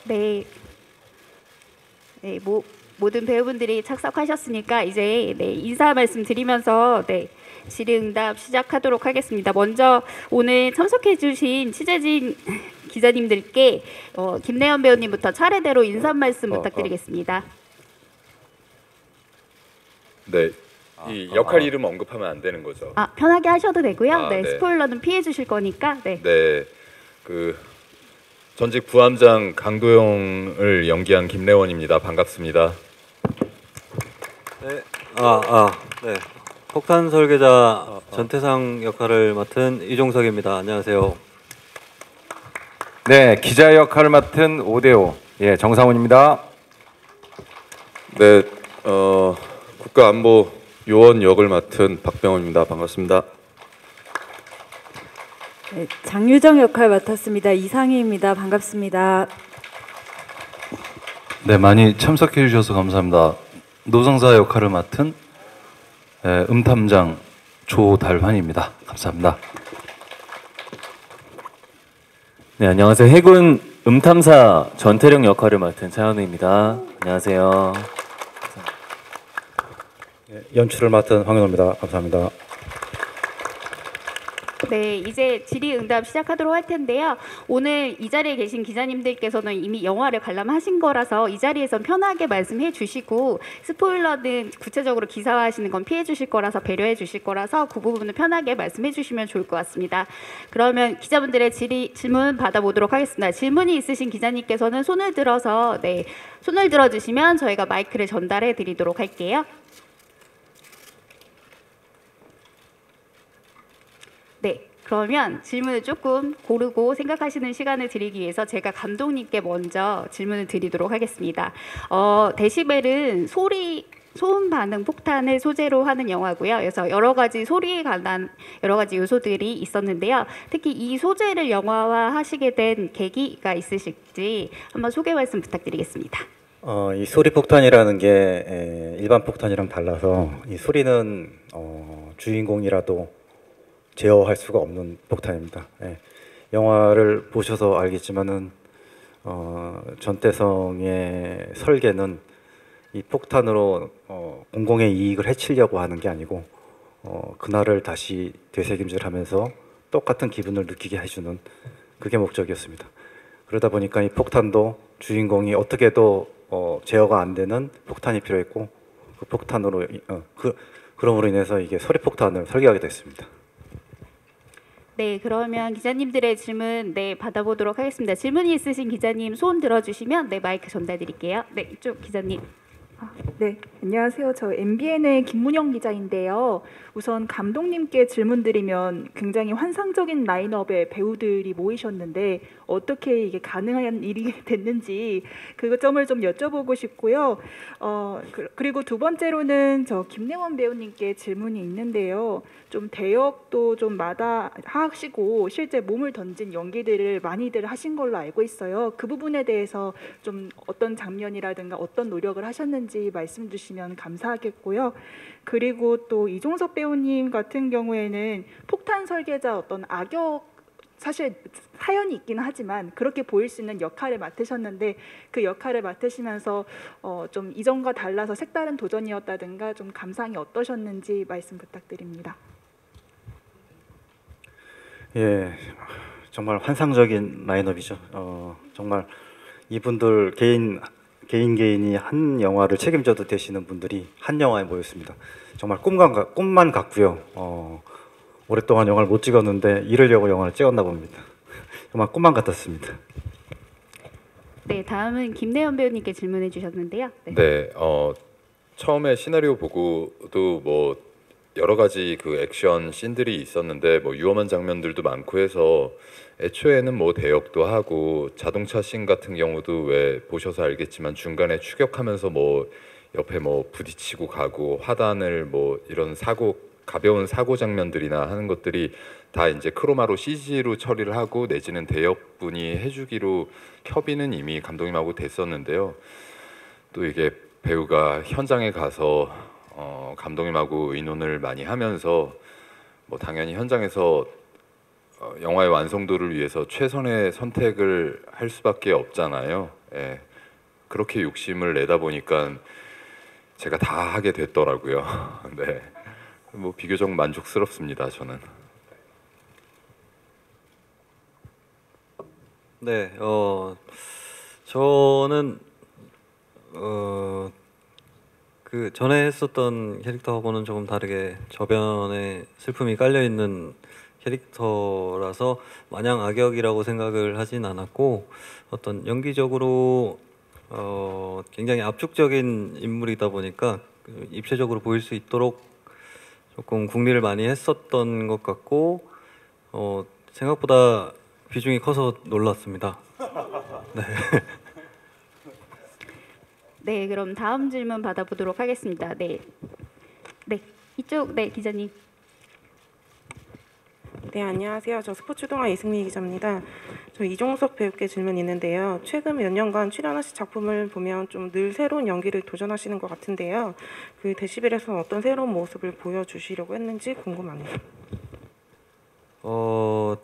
네, 네, 모든 배우분들이 착석하셨으니까 이제 네, 인사 말씀 드리면서 네, 질의응답 시작하도록 하겠습니다. 먼저 오늘 참석해주신 취재진 기자님들께 김래연 배우님부터 차례대로 인사 말씀 부탁드리겠습니다. 네, 이 역할 이름 언급하면 안 되는 거죠? 편하게 하셔도 되고요. 네, 네. 스포일러는 피해 주실 거니까. 네. 네, 그 전직 부함장 강도영을 연기한 김래원입니다. 반갑습니다. 네, 네. 폭탄 설계자 전태상 역할을 맡은 이종석입니다. 안녕하세요. 네, 기자 역할을 맡은 오대오 정상훈입니다. 네, 국가안보 요원 역을 맡은 박병원입니다. 반갑습니다. 네, 장유정 역할 맡았습니다. 이상희입니다. 반갑습니다. 네, 많이 참석해 주셔서 감사합니다. 노성사 역할을 맡은 탐장 조달환입니다. 감사합니다. 네, 안녕하세요. 해군 탐사 전태령 역할을 맡은 차현우입니다. 안녕하세요. 네, 연출을 맡은 황현호입니다. 감사합니다. 네, 이제 질의응답 시작하도록 할 텐데요. 오늘 이 자리에 계신 기자님들께서는 이미 영화를 관람하신 거라서 이 자리에선 편하게 말씀해 주시고 스포일러는 구체적으로 기사화하시는 건 피해 주실 거라서 배려해 주실 거라서 그 부분은 편하게 말씀해 주시면 좋을 것 같습니다. 그러면 기자분들의 질문 받아보도록 하겠습니다. 질문이 있으신 기자님께서는 손을 들어서 손을 들어주시면 저희가 마이크를 전달해 드리도록 할게요. 네, 그러면 질문을 조금 고르고 생각하시는 시간을 드리기 위해서 제가 감독님께 먼저 질문을 드리도록 하겠습니다. 데시벨은 소음 반응 폭탄을 소재로 하는 영화고요. 그래서 여러 가지 소리에 관한 여러 가지 요소들이 있었는데요. 특히 이 소재를 영화화하시게 된 계기가 있으실지 한번 소개 말씀 부탁드리겠습니다. 이 소리 폭탄이라는 게 일반 폭탄이랑 달라서 이 소리는 주인공이라도 제어할 수가 없는 폭탄입니다. 영화를 보셔서 알겠지만은 전태성의 설계는 이 폭탄으로 공공의 이익을 해치려고 하는 게 아니고 그날을 다시 되새김질하면서 똑같은 기분을 느끼게 해주는 그게 목적이었습니다. 그러다 보니까 이 폭탄도 주인공이 어떻게도 제어가 안 되는 폭탄이 필요했고 그 폭탄으로 그럼으로 인해서 이게 소리 폭탄을 설계하게 됐습니다. 네, 그러면 기자님들의 질문 받아보도록 하겠습니다. 질문이 있으신 기자님 손 들어주시면 마이크 전달드릴게요. 네, 이쪽 기자님. 네, 안녕하세요. 저 MBN의 김문영 기자인데요. 우선 감독님께 질문드리면 굉장히 환상적인 라인업의 배우들이 모이셨는데 어떻게 이게 가능한 일이 됐는지 그 점을 좀 여쭤보고 싶고요. 그리고 두 번째로는 저 김래원 배우님께 질문이 있는데요. 좀 대역도 좀 마다하시고 실제 몸을 던진 연기들을 많이들 하신 걸로 알고 있어요. 그 부분에 대해서 좀 어떤 장면이라든가 어떤 노력을 하셨는지 말씀 주시면 감사하겠고요. 그리고 또 이종석 배우님 같은 경우에는 폭탄 설계자 어떤 악역 사실 사연이 있긴 하지만 그렇게 보일 수 있는 역할을 맡으셨는데 그 역할을 맡으시면서 좀 이전과 달라서 색다른 도전이었다든가 좀 감상이 어떠셨는지 말씀 부탁드립니다. 예, 정말 환상적인 라인업이죠. 정말 이분들 개인이 한 영화를 책임져도 되시는 분들이 한 영화에 모였습니다. 정말 꿈만 같고요. 오랫동안 영화를 못 찍었는데 이러려고 영화를 찍었나 봅니다. 정말 꿈만 같았습니다. 네, 다음은 김래연 배우님께 질문해 주셨는데요. 네, 처음에 시나리오 보고도 뭐 여러 가지 그 액션 씬들이 있었는데 뭐 위험한 장면들도 많고 해서 애초에는 뭐 대역도 하고 자동차 씬 같은 경우도 왜 보셔서 알겠지만 중간에 추격하면서 뭐 옆에 뭐 부딪히고 가고 화단을 뭐 이런 가벼운 사고 장면들이나 하는 것들이 다 이제 크로마로 CG로 처리를 하고 내지는 대역분이 해주기로 협의는 이미 감독님하고 됐었는데요. 또 이게 배우가 현장에 가서 감독님하고 의논을 많이 하면서 뭐 당연히 현장에서 영화의 완성도를 위해서 최선의 선택을 할 수밖에 없잖아요. 예, 그렇게 욕심을 내다 보니까 제가 다 하게 됐더라고요. 네, 뭐 비교적 만족스럽습니다. 저는. 네, 저는 그 전에 했었던 캐릭터하고는 조금 다르게 저변에 슬픔이 깔려 있는 캐릭터라서 마냥 악역이라고 생각을 하진 않았고, 어떤 연기적으로 굉장히 압축적인 인물이다 보니까 그 입체적으로 보일 수 있도록 조금 궁리를 많이 했었던 것 같고, 생각보다 비중이 커서 놀랐습니다. 네. 네, 그럼 다음 질문 받아보도록 하겠습니다. 네, 네, 이쪽 네 기자님. 네, 안녕하세요. 저 스포츠동아 이승미 기자입니다. 저 이종석 배우께 질문이 있는데요. 최근 몇 년간 출연하신 작품을 보면 좀 늘 새로운 연기를 도전하시는 것 같은데요. 그 데시벨에서는 어떤 새로운 모습을 보여주시려고 했는지 궁금하네요. 어떤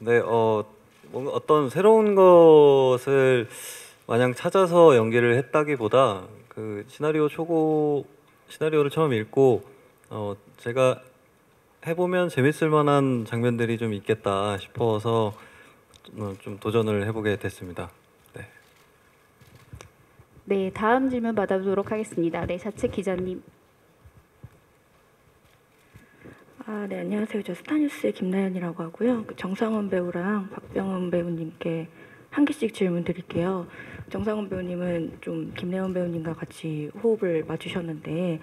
네, 뭔가 어떤 새로운 것을 마냥 찾아서 연기를 했다기보다 그 시나리오를 처음 읽고 제가 해보면 재밌을 만한 장면들이 좀 있겠다 싶어서 좀 도전을 해보게 됐습니다. 네. 네, 다음 질문 받아보도록 하겠습니다. 네, 자측 기자님. 네, 안녕하세요. 저 스타뉴스의 김나연이라고 하고요. 그 정상원 배우랑 박병원 배우님께 한 개씩 질문 드릴게요. 정상원 배우님은 좀 김나연 배우님과 같이 호흡을 맞추셨는데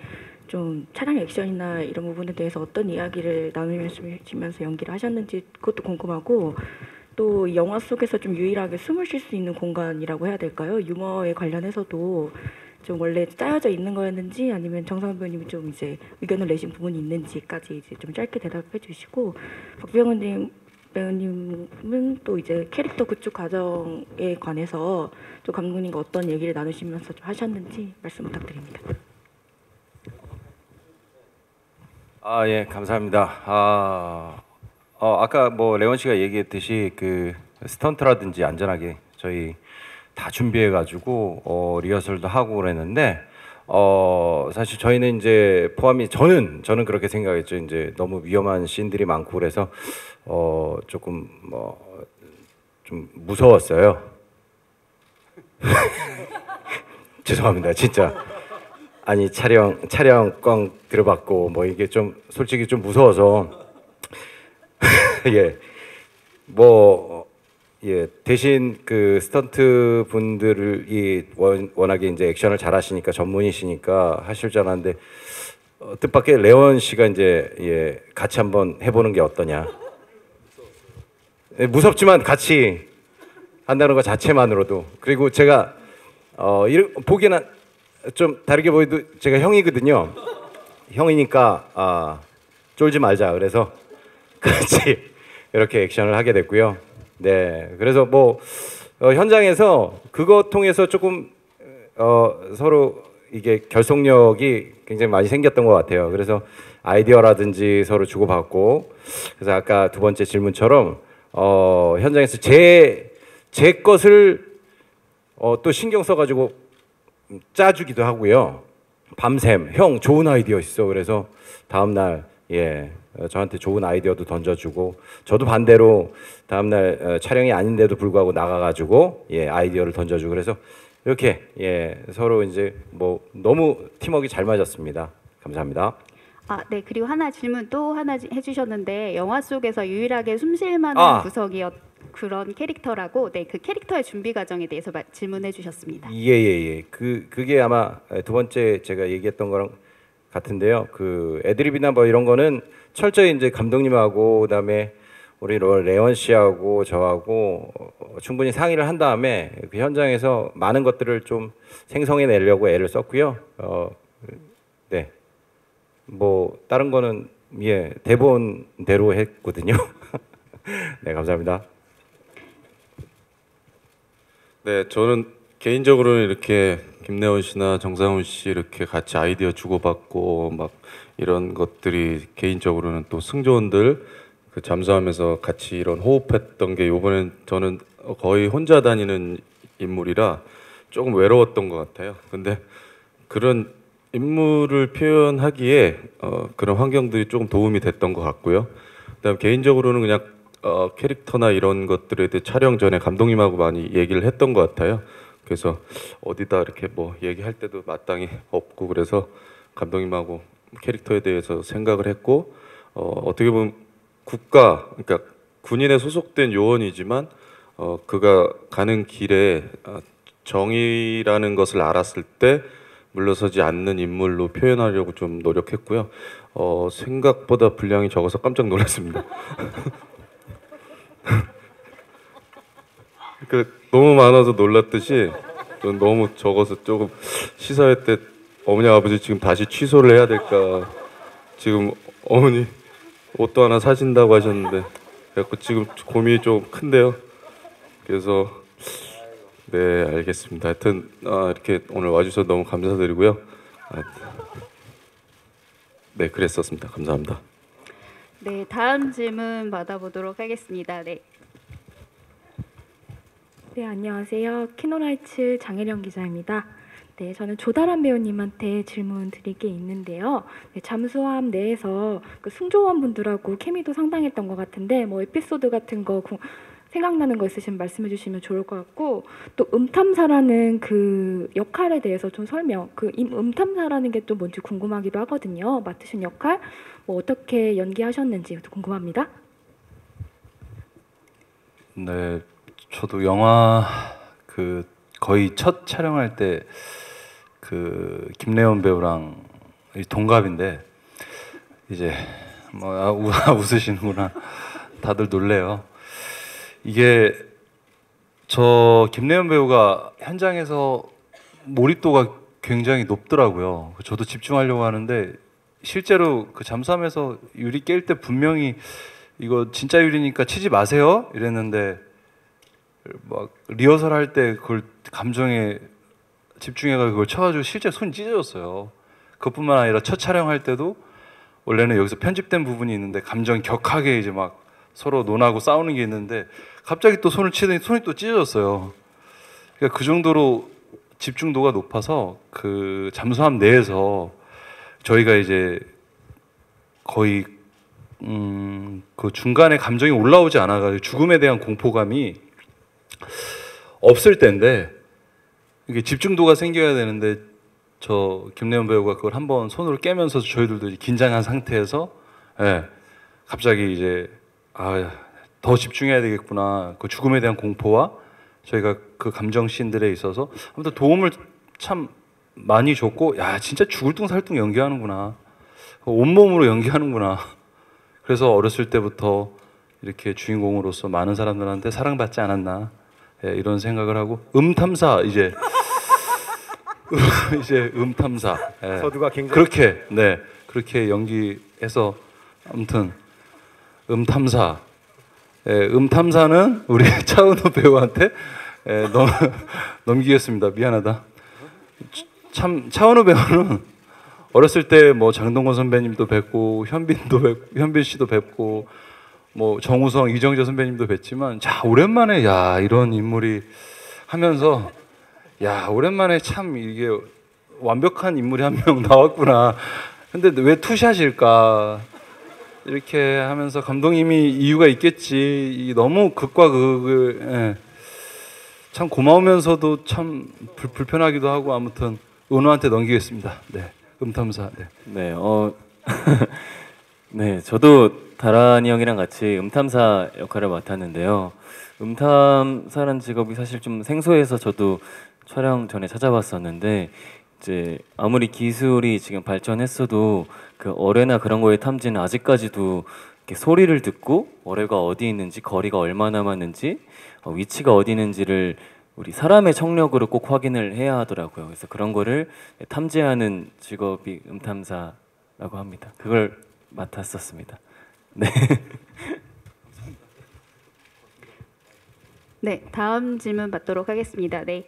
좀 촬영 액션이나 이런 부분에 대해서 어떤 이야기를 나누시면서 연기를 하셨는지 그것도 궁금하고, 또 영화 속에서 좀 유일하게 숨을 쉴 수 있는 공간이라고 해야 될까요? 유머에 관련해서도 좀 원래 짜여져 있는 거였는지 아니면 정상원 배우님이 좀 이제 의견을 내신 부분이 있는지까지 이제 좀 짧게 대답해 주시고, 박병원 배우님은 또 이제 캐릭터 구축 과정에 관해서 또 감독님과 어떤 얘기를 나누시면서 좀 하셨는지 말씀 부탁드립니다. 예, 감사합니다. 아까 뭐 레원 씨가 얘기했듯이 그 스턴트라든지 안전하게 저희 다 준비해가지고 리허설도 하고 그랬는데 사실 저희는 이제 포함이 저는 그렇게 생각했죠. 이제 너무 위험한 씬들이 많고 그래서 조금 좀 무서웠어요. 죄송합니다, 진짜. 아니 촬영 들어봤고 뭐 이게 좀 솔직히 좀 무서워서 예, 예, 대신 그 스턴트 분들이 워낙에 이제 액션을 잘하시니까 전문이시니까 하실 줄 알았는데 뜻밖의 레원 씨가 이제 같이 한번 해보는 게 어떠냐. 무섭지만 같이 한다는 것 자체만으로도, 그리고 제가 보기에는 좀 다르게 보여도 제가 형이거든요. 형이니까 쫄지 말자 그래서 같이 이렇게 액션을 하게 됐고요. 네, 그래서 뭐 현장에서 그것 통해서 조금 서로 이게 결속력이 굉장히 많이 생겼던 것 같아요. 그래서 아이디어라든지 서로 주고받고, 그래서 아까 두 번째 질문처럼 현장에서 제 것을 또 신경 써가지고 짜주기도 하고요. 밤샘 형 좋은 아이디어 있어. 그래서 다음날 저한테 좋은 아이디어도 던져주고, 저도 반대로 다음날 촬영이 아닌데도 불구하고 나가가지고 아이디어를 던져주고, 그래서 이렇게 서로 이제 뭐 너무 팀워크가 잘 맞았습니다. 감사합니다. 네, 그리고 질문 또 하나 해주셨는데, 영화 속에서 유일하게 숨쉴 만한 구석이었 그런 캐릭터라고, 네, 그 캐릭터의 준비 과정에 대해서 질문해 주셨습니다. 예. 그게 아마 두 번째 제가 얘기했던 거랑 같은데요. 그 애드립이나 뭐 이런 거는 철저히 이제 감독님하고 그다음에 우리 레원 씨하고 저하고 충분히 상의를 한 다음에 그 현장에서 많은 것들을 좀 생성해 내려고 애를 썼고요. 네. 뭐 다른 거는 대본대로 했거든요. 네, 감사합니다. 네, 저는 개인적으로는 이렇게 김래원 씨나 정상훈 씨 이렇게 같이 아이디어 주고받고 막 이런 것들이 개인적으로는 또 승조원들 그 잠수하면서 같이 이런 호흡했던 게 이번엔 저는 거의 혼자 다니는 인물이라 조금 외로웠던 것 같아요. 근데 그런 인물을 표현하기에 그런 환경들이 조금 도움이 됐던 것 같고요. 그다음 개인적으로는 그냥 캐릭터나 이런 것들에 대해 촬영 전에 감독님하고 많이 얘기를 했던 것 같아요. 그래서 어디다 이렇게 뭐 얘기할 때도 마땅히 없고 그래서 감독님하고 캐릭터에 대해서 생각을 했고 어떻게 보면 국가 그러니까 군인에 소속된 요원이지만 그가 가는 길에 정의라는 것을 알았을 때 물러서지 않는 인물로 표현하려고 좀 노력했고요. 생각보다 분량이 적어서 깜짝 놀랐습니다. 그 너무 많아서 놀랐듯이 너무 적어서 조금 시사회 때 어머니 아버지 지금 다시 취소를 해야 될까 지금 어머니 옷도 하나 사신다고 하셨는데 그래서 지금 고민이 좀 큰데요. 그래서 네 알겠습니다. 하여튼 이렇게 오늘 와주셔서 너무 감사드리고요. 네 그랬었습니다. 감사합니다. 네, 다음 질문 받아보도록 하겠습니다. 네. 네, 안녕하세요. 키노라이츠 장혜령 기자입니다. 네, 저는 조다란 배우님한테 질문 드릴 게 있는데요. 네, 잠수함 내에서 그 승조원분들하고 케미도 상당했던 것 같은데 뭐 에피소드 같은 거 생각나는 거 있으시면 말씀해 주시면 좋을 것 같고 또 음탐사라는 그 역할에 대해서 좀 설명 음탐사라는 게 또 뭔지 궁금하기도 하거든요. 맡으신 역할 뭐 어떻게 연기하셨는지 궁금합니다. 네, 저도 영화 그 거의 첫 촬영할 때 그 김래원 배우랑 동갑인데 이제 뭐 웃으시는구나. 다들 놀래요. 이게 저 김래원 배우가 현장에서 몰입도가 굉장히 높더라고요. 저도 집중하려고 하는데 실제로 그 잠수함에서 유리 깰 때 분명히 이거 진짜 유리니까 치지 마세요 이랬는데 막 리허설 할 때 그걸 감정에 집중해가 그걸 쳐가지고 실제 손이 찢어졌어요. 그것뿐만 아니라 첫 촬영할 때도 원래는 여기서 편집된 부분이 있는데 감정 격하게 이제 막 서로 논하고 싸우는 게 있는데 갑자기 또 손을 치더니 손이 또 찢어졌어요. 그러니까 그 정도로 집중도가 높아서 그 잠수함 내에서 저희가 이제 거의 그 중간에 감정이 올라오지 않아가지고 죽음에 대한 공포감이 없을 때인데 이게 집중도가 생겨야 되는데 저 김래원 배우가 그걸 한번 손으로 깨면서 저희들도 긴장한 상태에서 갑자기 이제 더 집중해야 되겠구나 그 죽음에 대한 공포와 저희가 그 감정 씬들에 있어서 아무튼 도움을 참 많이 줬고 야 진짜 죽을 둥살둥 연기하는구나 온몸으로 연기하는구나 그래서 어렸을 때부터 이렇게 주인공으로서 많은 사람들한테 사랑받지 않았나 이런 생각을 하고 음탐사 이제 음탐사 서두가 굉장히 그렇게 연기해서 아무튼 음탐사 음탐사는 우리 차은우 배우한테 넘기겠습니다. 미안하다. 참 차은우 배우는 어렸을 때 뭐 장동건 선배님도 뵙고 현빈 씨도 뵙고 뭐 정우성, 이정재 선배님도 뵀지만 자 오랜만에 야 이런 인물이 하면서 야 오랜만에 참 이게 완벽한 인물이 한 명 나왔구나. 근데 왜 투샷일까? 이렇게 하면서 감독님이 이유가 있겠지. 너무 극과 극을 참 고마우면서도 참 불편하기도 하고 아무튼 은호한테 넘기겠습니다. 네, 음탐사. 네, 네, 저도 다란이 형이랑 같이 음탐사 역할을 맡았는데요. 음탐사라는 직업이 사실 좀 생소해서 저도 촬영 전에 찾아봤었는데 이제 아무리 기술이 지금 발전했어도 그 어뢰나 그런 거에 탐지는 아직까지도 이렇게 소리를 듣고 어뢰가 어디 있는지 거리가 얼마나 남았는지 위치가 어디 있는지를 우리 사람의 청력으로 꼭 확인을 해야 하더라고요. 그래서 그런 거를 탐지하는 직업이 음탐사라고 합니다. 그걸 맡았었습니다. 네. 네, 다음 질문 받도록 하겠습니다. 네.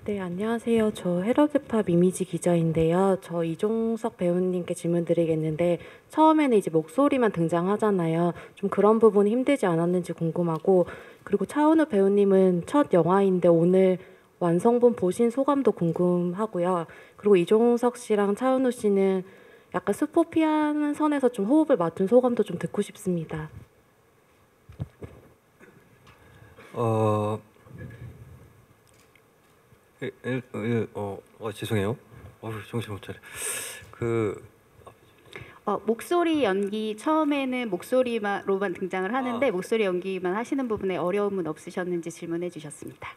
네, 안녕하세요. 저 헤럴드팝 이미지 기자인데요. 저 이종석 배우님께 질문 드리겠는데 처음에는 이제 목소리만 등장하잖아요. 좀 그런 부분이 힘들지 않았는지 궁금하고, 그리고 차은우 배우님은 첫 영화인데 오늘 완성본 보신 소감도 궁금하고요. 그리고 이종석 씨랑 차은우 씨는 약간 스포피하는 선에서 좀 호흡을 맞춘 소감도 좀 듣고 싶습니다. 죄송해요. 정신 못 차려. 목소리 연기 처음에는 목소리로만 등장을 하는데 목소리 연기만 하시는 부분에 어려움은 없으셨는지 질문해 주셨습니다.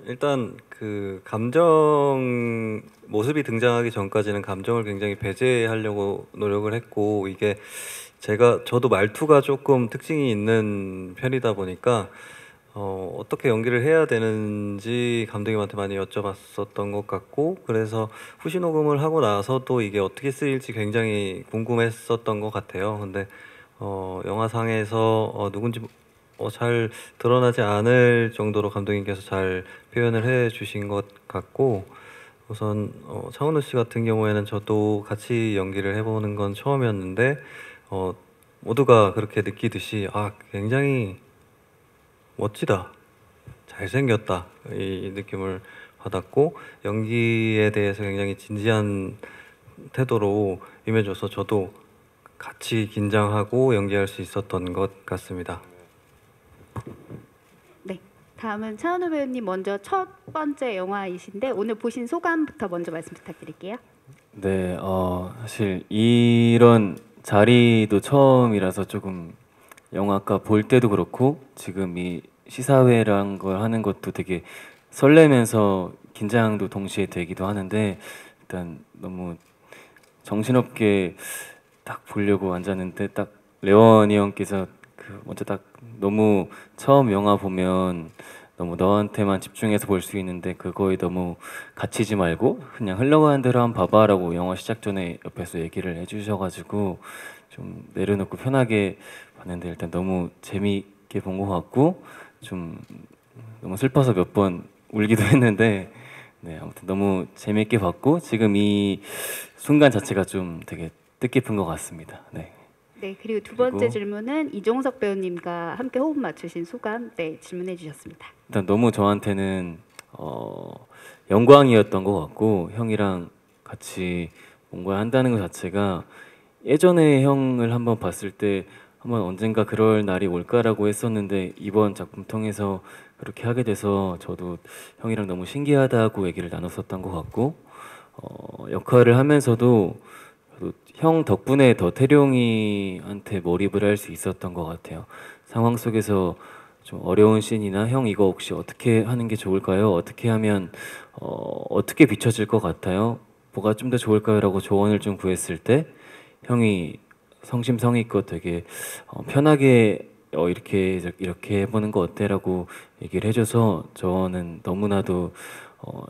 일단 그 감정 모습이 등장하기 전까지는 감정을 굉장히 배제하려고 노력을 했고, 이게 저도 말투가 조금 특징이 있는 편이다 보니까 어떻게 연기를 해야 되는지 감독님한테 많이 여쭤봤었던 것 같고, 그래서 후시 녹음을 하고 나서도 이게 어떻게 쓰일지 굉장히 궁금했었던 것 같아요. 근데 영화상에서 누군지 잘 드러나지 않을 정도로 감독님께서 잘 표현을 해 주신 것 같고, 우선 차은우 씨 같은 경우에는 저도 같이 연기를 해보는 건 처음이었는데 모두가 그렇게 느끼듯이 굉장히 멋지다, 잘생겼다, 이 느낌을 받았고, 연기에 대해서 굉장히 진지한 태도로 임해줘서 저도 같이 긴장하고 연기할 수 있었던 것 같습니다. 네, 다음은 차은우 배우님 먼저 첫 번째 영화이신데 오늘 보신 소감부터 먼저 말씀 부탁드릴게요. 네, 사실 이런 자리도 처음이라서 조금 영화과 볼 때도 그렇고 지금 이 시사회란 걸 하는 것도 되게 설레면서 긴장도 동시에 되기도 하는데, 일단 너무 정신없게 딱 보려고 앉았는데 딱 레원이 형께서 먼저 딱 너무 처음 영화 보면 너무 너한테만 집중해서 볼 수 있는데 그거에 너무 갇히지 말고 그냥 흘러가는 대로 한번 봐봐라고 영화 시작 전에 옆에서 얘기를 해주셔가지고 좀 내려놓고 편하게 봤는데, 일단 너무 재미있게 본 것 같고 좀 너무 슬퍼서 몇 번 울기도 했는데, 네, 아무튼 너무 재미있게 봤고 지금 이 순간 자체가 좀 되게 뜻깊은 것 같습니다. 네. 네, 그리고 두 번째 질문은 이종석 배우님과 함께 호흡 맞추신 소감 질문해 주셨습니다. 일단 너무 저한테는 영광이었던 것 같고, 형이랑 같이 뭔가 한다는 것 자체가 예전에 형을 한번 봤을 때 한번 언젠가 그럴 날이 올까라고 했었는데 이번 작품 통해서 그렇게 하게 돼서 저도 형이랑 너무 신기하다고 얘기를 나눴었던 것 같고, 역할을 하면서도 형 덕분에 더 태룡이한테 몰입을 할 수 있었던 것 같아요. 상황 속에서 좀 어려운 씬이나 형 이거 혹시 어떻게 하는 게 좋을까요? 어떻게 하면 어떻게 비춰질 것 같아요? 뭐가 좀 더 좋을까요? 라고 조언을 좀 구했을 때 형이 성심성의껏 되게 편하게 이렇게 해보는 거 어때? 라고 얘기를 해줘서 저는 너무나도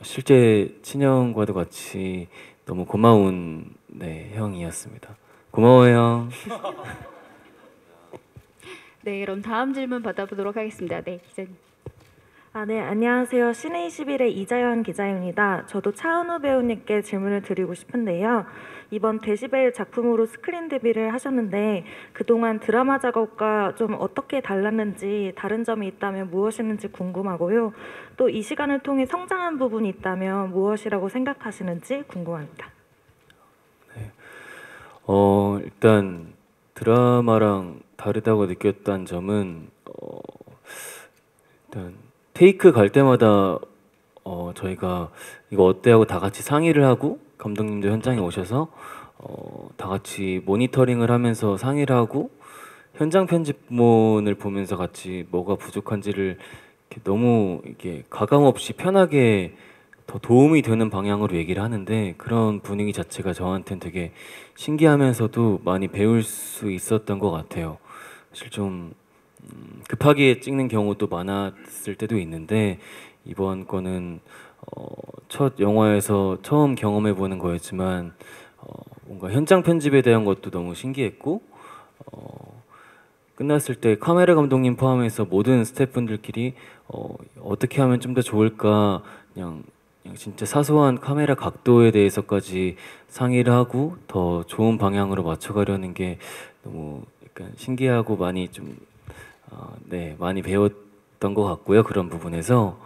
실제 친형과도 같이 너무 고마운 형이었습니다. 고마워요, 형. 네, 그럼 다음 질문 받아보도록 하겠습니다. 네, 기자님. 네, 안녕하세요. 신의21의 이자연 기자입니다. 저도 차은우 배우님께 질문을 드리고 싶은데요. 이번 데시벨 작품으로 스크린 데뷔를 하셨는데 그동안 드라마 작업과 좀 어떻게 달랐는지, 다른 점이 있다면 무엇이는지 궁금하고요. 또 이 시간을 통해 성장한 부분이 있다면 무엇이라고 생각하시는지 궁금합니다. 네. 일단 드라마랑 다르다고 느꼈던 점은 일단 테이크 갈 때마다 저희가 이거 어때 하고 다 같이 상의를 하고, 감독님도 현장에 오셔서 다 같이 모니터링을 하면서 상의를 하고, 현장 편집본을 보면서 같이 뭐가 부족한지를 이렇게 너무 이렇게 가감 없이 편하게 더 도움이 되는 방향으로 얘기를 하는데, 그런 분위기 자체가 저한테는 되게 신기하면서도 많이 배울 수 있었던 것 같아요. 사실 좀 급하게 찍는 경우도 많았을 때도 있는데 이번 거는 첫 영화에서 처음 경험해 보는 거였지만 뭔가 현장 편집에 대한 것도 너무 신기했고 끝났을 때 카메라 감독님 포함해서 모든 스태프분들끼리 어떻게 하면 좀 더 좋을까 그냥 진짜 사소한 카메라 각도에 대해서까지 상의를 하고 더 좋은 방향으로 맞춰가려는 게 너무 약간 신기하고 많이 좀 네, 많이 배웠던 것 같고요. 그런 부분에서.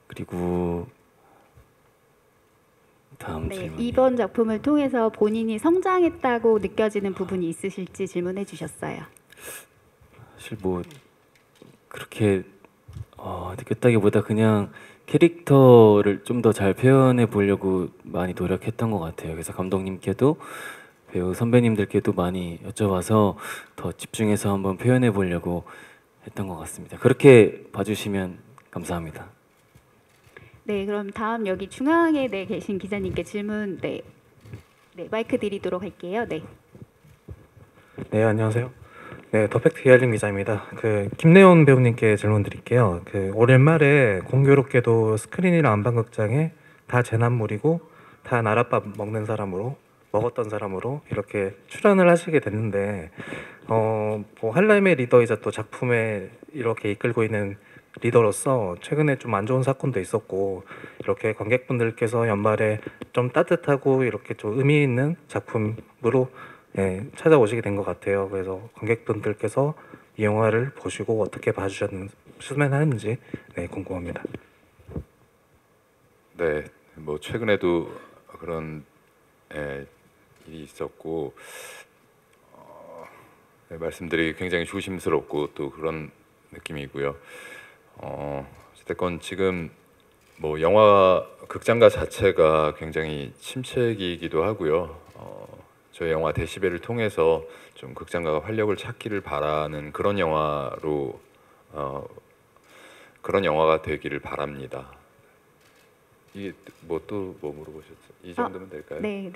그리고 다음 네, 질문. 이번 작품을 통해서 본인이 성장했다고 느껴지는 부분이 있으실지 질문해 주셨어요. 사실 뭐 그렇게 느꼈다기보다 그냥 캐릭터를 좀 더 잘 표현해 보려고 많이 노력했던 것 같아요. 그래서 감독님께도 배우 선배님들께도 많이 여쭤봐서 더 집중해서 한번 표현해 보려고 했던 것 같습니다. 그렇게 봐주시면 감사합니다. 네, 그럼 다음 여기 중앙에 계신 기자님께 질문 마이크 드리도록 할게요. 네. 네, 안녕하세요. 네, 더팩트 이알림 기자입니다. 김래원 배우님께 질문 드릴게요. 올 연말에 공교롭게도 스크린이랑 안방극장에 다 재난물이고 다 나랏밥 먹었던 사람으로 이렇게 출연을 하시게 됐는데 뭐 한라임의 리더이자 또 작품에 이렇게 이끌고 있는 리더로서 최근에 좀 안 좋은 사건도 있었고 이렇게 관객분들께서 연말에 좀 따뜻하고 이렇게 좀 의미 있는 작품으로 찾아오시게 된 것 같아요. 그래서 관객분들께서 이 영화를 보시고 어떻게 봐주셨으면 하는지 궁금합니다. 네, 뭐 최근에도 그런 일이 있었고 말씀드리기 굉장히 조심스럽고 또 그런 느낌이고요. 어쨌든 지금 뭐 영화 극장가 자체가 굉장히 침체기이기도 하고요. 저희 영화 데시벨을 통해서 좀 극장가가 활력을 찾기를 바라는 그런 영화로 그런 영화가 되기를 바랍니다. 이게 뭐 또 뭐 물어보셨죠? 이 정도면 될까요? 네.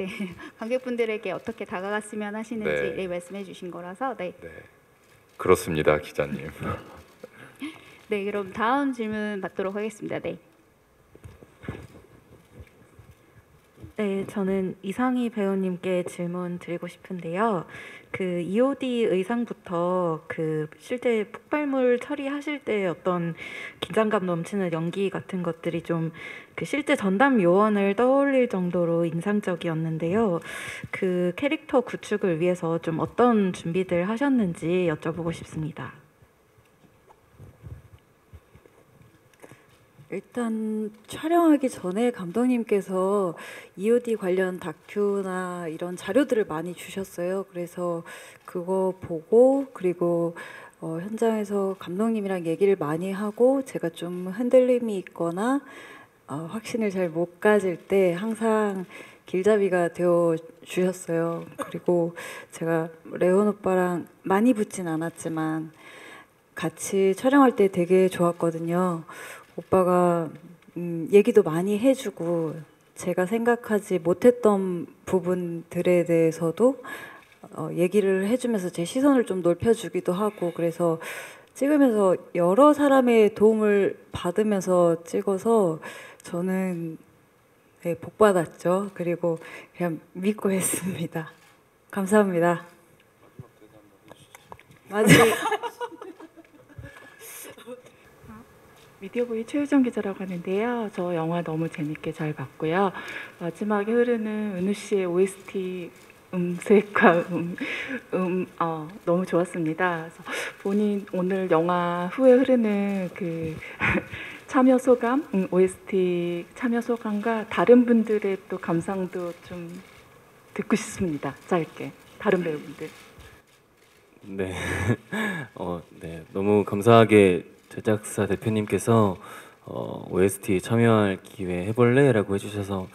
관객분들에게 어떻게 다가갔으면 하시는지 네. 말씀해 주신 거라서 네. 그렇습니다, 기자님. 네, 그럼 다음 질문 받도록 하겠습니다. 네. 네, 저는 이상희 배우님께 질문 드리고 싶은데요. EOD 의상부터 실제 폭발물 처리하실 때 어떤 긴장감 넘치는 연기 같은 것들이 좀 실제 전담 요원을 떠올릴 정도로 인상적이었는데요. 캐릭터 구축을 위해서 좀 어떤 준비들 하셨는지 여쭤보고 싶습니다. 일단 촬영하기 전에 감독님께서 EOD 관련 다큐나 이런 자료들을 많이 주셨어요. 그래서 그거 보고 그리고 현장에서 감독님이랑 얘기를 많이 하고 제가 좀 흔들림이 있거나 확신을 잘 못 가질 때 항상 길잡이가 되어 주셨어요. 그리고 제가 레온 오빠랑 많이 붙진 않았지만 같이 촬영할 때 되게 좋았거든요. 오빠가 얘기도 많이 해주고 제가 생각하지 못했던 부분들에 대해서도 얘기를 해주면서 제 시선을 좀 넓혀주기도 하고 그래서 찍으면서 여러 사람의 도움을 받으면서 찍어서 저는 복 받았죠. 그리고 그냥 믿고 했습니다. 감사합니다. 마지막 미디어보이 최유정 기자라고 하는데요. 저 영화 너무 재밌게 잘 봤고요. 마지막에 흐르는 은우 씨의 OST 음색과 너무 좋았습니다. 그래서 본인 오늘 영화 후에 흐르는 참여 소감, OST 참여 소감과 다른 분들의 또 감상도 좀 듣고 싶습니다. 짧게 다른 배우분들. 네, 네 너무 감사하게 제작사 대표님께서 OST 참여할 기회 해볼래라고 해주셔서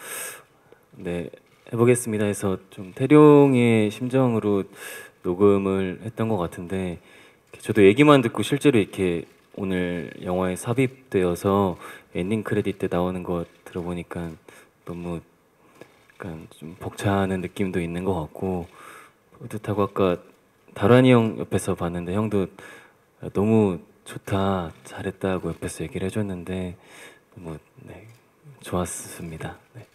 네 해보겠습니다 해서 좀 태룡의 심정으로 녹음을 했던 것 같은데 저도 얘기만 듣고 실제로 이렇게 오늘 영화에 삽입되어서 엔딩 크레딧 때 나오는 거 들어보니까 너무 약간 좀 벅차는 느낌도 있는 것 같고 뿌듯하고 아까 다란이 형 옆에서 봤는데 형도 너무 좋다 잘했다고 옆에서 얘기를 해줬는데 너무 좋았습니다. 네,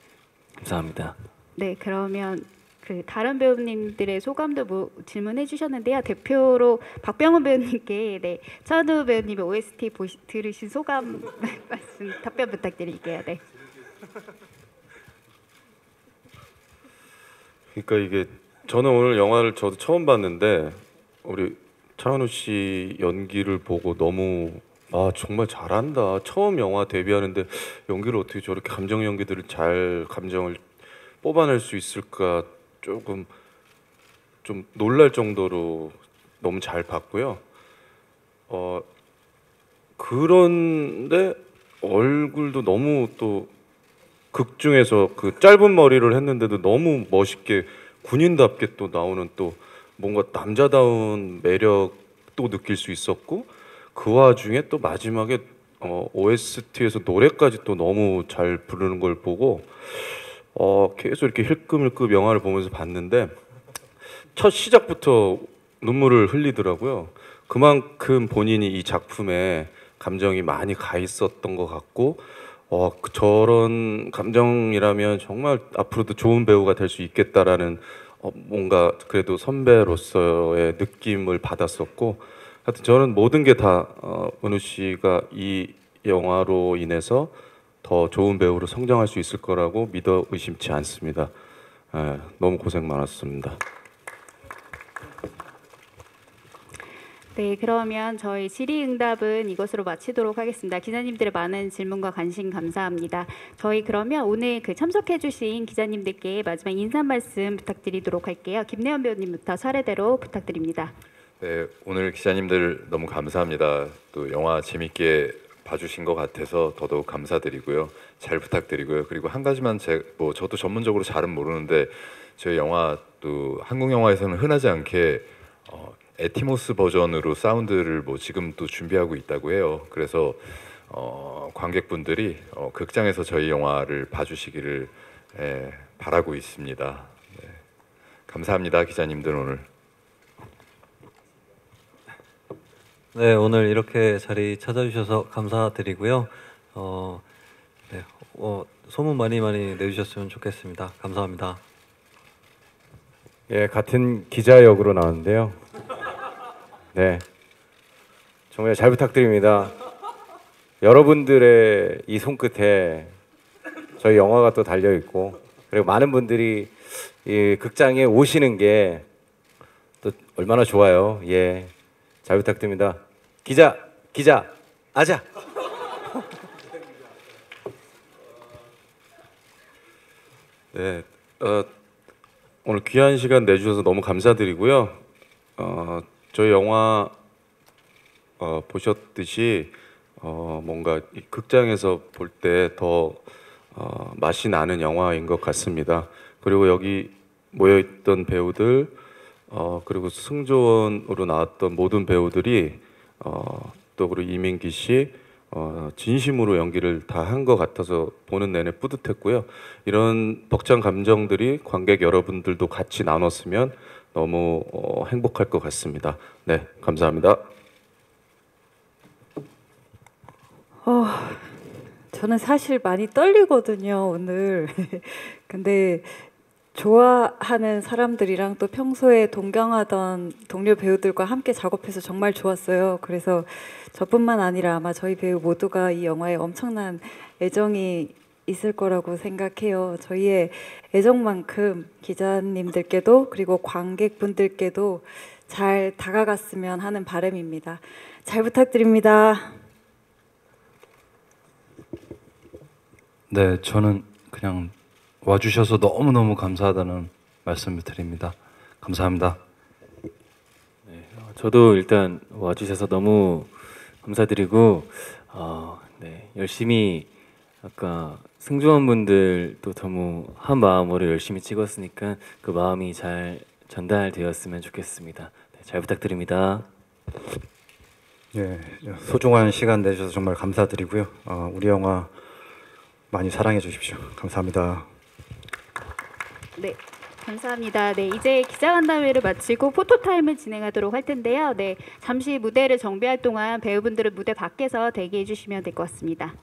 감사합니다. 네, 그러면 그 다른 배우님들의 소감도 질문해 주셨는데요. 대표로 박병훈 배우님께 네, 차은우 배우님의 OST 들으신 소감 말씀 답변 부탁드릴게요. 네. 그러니까 이게 저는 오늘 영화를 저도 처음 봤는데 우리 차은우 씨 연기를 보고 너무 정말 잘한다. 처음 영화 데뷔하는데 연기를 어떻게 저렇게 감정 연기들을 잘 감정을 뽑아낼 수 있을까 조금 좀 놀랄 정도로 너무 잘 봤고요. 그런데 얼굴도 너무 또 극 중에서 그 짧은 머리를 했는데도 너무 멋있게 군인답게 또 나오는 또 뭔가 남자다운 매력도 느낄 수 있었고 그 와중에 또 마지막에 OST에서 노래까지 또 너무 잘 부르는 걸 보고 계속 이렇게 힐끔힐끔 영화를 보면서 봤는데 첫 시작부터 눈물을 흘리더라고요. 그만큼 본인이 이 작품에 감정이 많이 가 있었던 것 같고 저런 감정이라면 정말 앞으로도 좋은 배우가 될 수 있겠다라는 뭔가 그래도 선배로서의 느낌을 받았었고 하여튼 저는 모든 게 다 은우 씨가 이 영화로 인해서 더 좋은 배우로 성장할 수 있을 거라고 믿어 의심치 않습니다. 너무 고생 많았습니다. 네, 그러면 저희 질의응답은 이것으로 마치도록 하겠습니다. 기자님들의 많은 질문과 관심 감사합니다. 저희 그러면 오늘 참석해주신 기자님들께 마지막 인사 말씀 부탁드리도록 할게요. 김내연 배우님부터 차례대로 부탁드립니다. 네, 오늘 기자님들 너무 감사합니다. 또 영화 재밌게 봐주신 것 같아서 더더욱 감사드리고요. 잘 부탁드리고요. 그리고 한 가지만 저도 전문적으로 잘은 모르는데 저희 영화 또 한국 영화에서는 흔하지 않게 에티모스 버전으로 사운드를 지금 또 준비하고 있다고 해요. 그래서 관객분들이 극장에서 저희 영화를 봐주시기를 바라고 있습니다. 네. 감사합니다, 기자님들 오늘. 네, 오늘 이렇게 자리 찾아주셔서 감사드리고요. 네, 소문 많이 내주셨으면 좋겠습니다. 감사합니다. 예, 같은 기자 역으로 나왔는데요. 네, 정말 잘 부탁드립니다. 여러분들의 이 손끝에 저희 영화가 또 달려 있고 그리고 많은 분들이 이 극장에 오시는 게 또 얼마나 좋아요. 예, 잘 부탁드립니다. 기자 아자. 네, 오늘 귀한 시간 내주셔서 너무 감사드리고요. 저희 영화 보셨듯이 뭔가 이 극장에서 볼 때 더 맛이 나는 영화인 것 같습니다. 그리고 여기 모여있던 배우들 그리고 승조원으로 나왔던 모든 배우들이 또 그리고 이민기 씨 진심으로 연기를 다 한 것 같아서 보는 내내 뿌듯했고요. 이런 벅찬 감정들이 관객 여러분들도 같이 나눴으면 너무 행복할 것 같습니다. 네, 감사합니다. 저는 사실 많이 떨리거든요, 오늘. 근데 좋아하는 사람들이랑 또 평소에 동경하던 동료 배우들과 함께 작업해서 정말 좋았어요. 그래서 저뿐만 아니라 아마 저희 배우 모두가 이 영화에 엄청난 애정이 있을 거라고 생각해요. 저희의 애정만큼 기자님들께도 그리고 관객분들께도 잘 다가갔으면 하는 바람입니다. 잘 부탁드립니다. 네, 저는 그냥 와주셔서 너무너무 감사하다는 말씀을 드립니다. 감사합니다. 네, 저도 일단 와주셔서 너무 감사드리고 네, 열심히 아까 승조원분들도 너무 한 마음으로 열심히 찍었으니까 그 마음이 잘 전달되었으면 좋겠습니다. 네, 잘 부탁드립니다. 예, 소중한 시간 내주셔서 정말 감사드리고요. 우리 영화 많이 사랑해 주십시오. 감사합니다. 네, 감사합니다. 네, 이제 기자간담회를 마치고 포토타임을 진행하도록 할 텐데요. 네, 잠시 무대를 정비할 동안 배우분들은 무대 밖에서 대기해 주시면 될 것 같습니다.